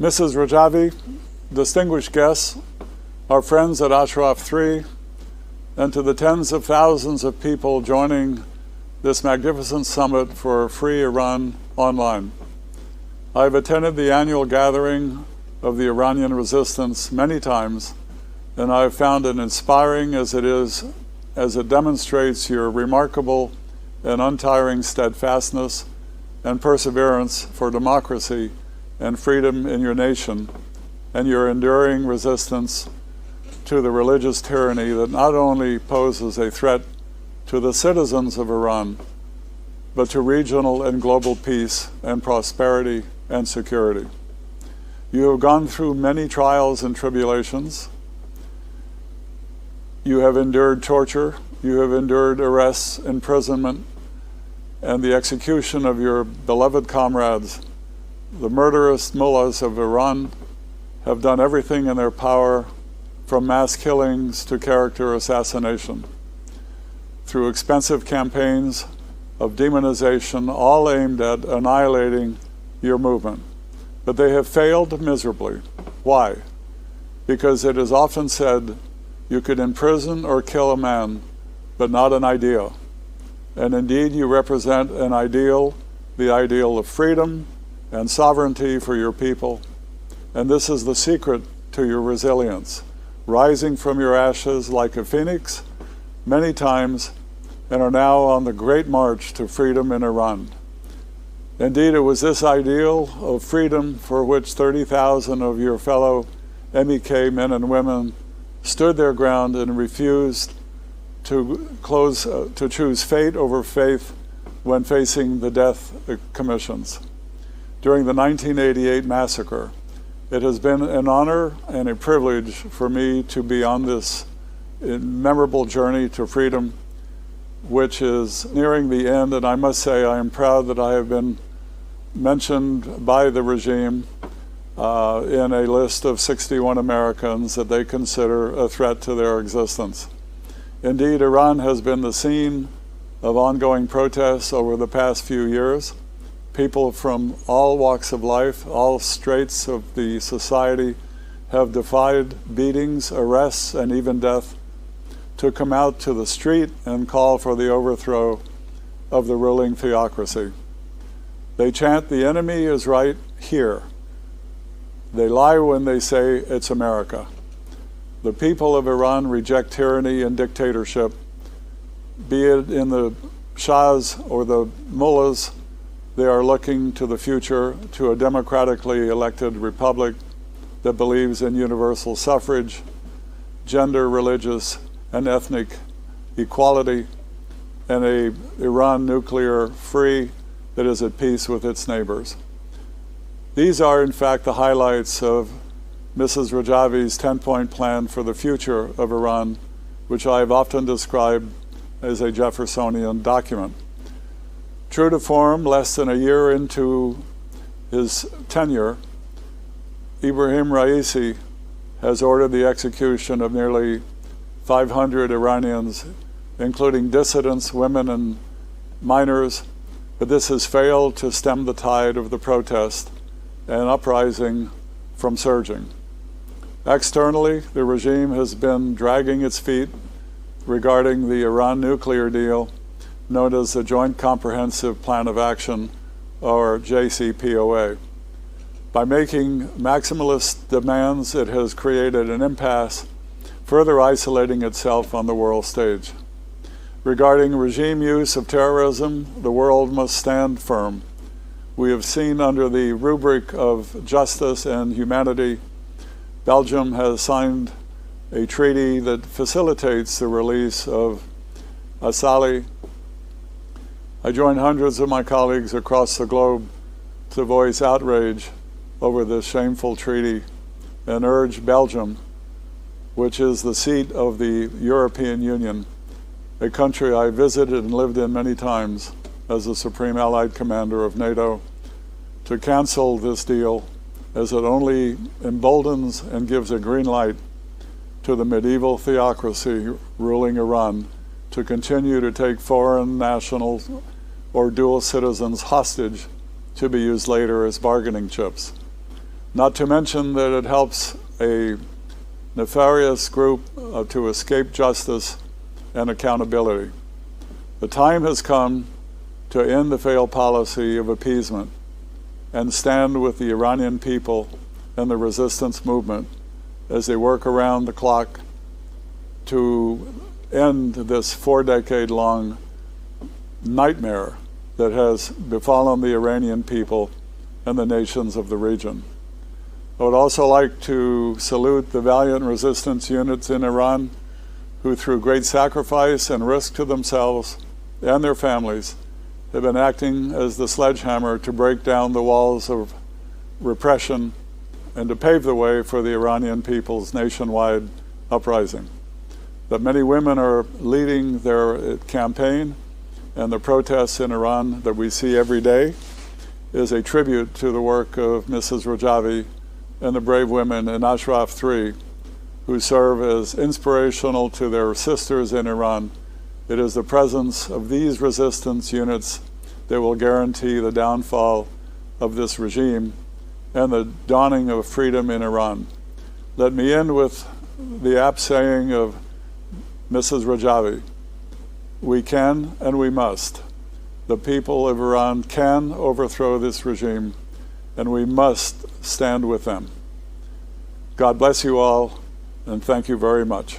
Mrs. Rajavi, distinguished guests, our friends at Ashraf 3, and to the tens of thousands of people joining this magnificent summit for Free Iran online. I've attended the annual gathering of the Iranian resistance many times, and I've found it inspiring as it demonstrates your remarkable and untiring steadfastness and perseverance for democracy and freedom in your nation, and your enduring resistance to the religious tyranny that not only poses a threat to the citizens of Iran, but to regional and global peace and prosperity and security. You have gone through many trials and tribulations. You have endured torture. You have endured arrests, imprisonment, and the execution of your beloved comrades. The murderous mullahs of Iran have done everything in their power, from mass killings to character assassination, through expensive campaigns of demonization, all aimed at annihilating your movement. But they have failed miserably. Why? Because it is often said you could imprison or kill a man, but not an ideal. And indeed, you represent an ideal, the ideal of freedom and sovereignty for your people. And this is the secret to your resilience, rising from your ashes like a phoenix many times, and are now on the great march to freedom in Iran. Indeed, it was this ideal of freedom for which 30,000 of your fellow MEK men and women stood their ground and refused to choose fate over faith when facing the death commissions. During the 1988 massacre, it has been an honor and a privilege for me to be on this memorable journey to freedom, which is nearing the end, and I must say I am proud that I have been mentioned by the regime in a list of 61 Americans that they consider a threat to their existence. Indeed, Iran has been the scene of ongoing protests over the past few years. People from all walks of life, all straits of the society, have defied beatings, arrests, and even death to come out to the street and call for the overthrow of the ruling theocracy. They chant, "The enemy is right here." They lie when they say it's America. The people of Iran reject tyranny and dictatorship, be it in the shahs or the mullahs. They are looking to the future, to a democratically elected republic that believes in universal suffrage, gender, religious, and ethnic equality, and a Iran nuclear-free that is at peace with its neighbors. These are, in fact, the highlights of Mrs. Rajavi's 10-point plan for the future of Iran, which I have often described as a Jeffersonian document. True to form, less than a year into his tenure, Ibrahim Raisi has ordered the execution of nearly 500 Iranians, including dissidents, women, and minors, but this has failed to stem the tide of the protest and uprising from surging. Externally, the regime has been dragging its feet regarding the Iran nuclear deal, known as the Joint Comprehensive Plan of Action, or JCPOA. By making maximalist demands, it has created an impasse, further isolating itself on the world stage. Regarding regime use of terrorism, the world must stand firm. We have seen under the rubric of justice and humanity, Belgium has signed a treaty that facilitates the release of Asali. I join hundreds of my colleagues across the globe to voice outrage over this shameful treaty and urge Belgium, which is the seat of the European Union, a country I visited and lived in many times as the Supreme Allied Commander of NATO, to cancel this deal, as it only emboldens and gives a green light to the medieval theocracy ruling Iran to continue to take foreign nationals or dual citizens hostage to be used later as bargaining chips. not to mention that it helps a nefarious group to escape justice and accountability. The time has come to end the failed policy of appeasement and stand with the Iranian people and the resistance movement as they work around the clock to end this 4-decade-long nightmare that has befallen the Iranian people and the nations of the region. I would also like to salute the valiant resistance units in Iran who, through great sacrifice and risk to themselves and their families, have been acting as the sledgehammer to break down the walls of repression and to pave the way for the Iranian people's nationwide uprising. That many women are leading their campaign, and the protests in Iran that we see every day is a tribute to the work of Mrs. Rajavi and the brave women in Ashraf 3 who serve as inspirational to their sisters in Iran. It is the presence of these resistance units that will guarantee the downfall of this regime and the dawning of freedom in Iran. Let me end with the apt saying of Mrs. Rajavi: we can and we must. The people of Iran can overthrow this regime, and we must stand with them. God bless you all, and thank you very much.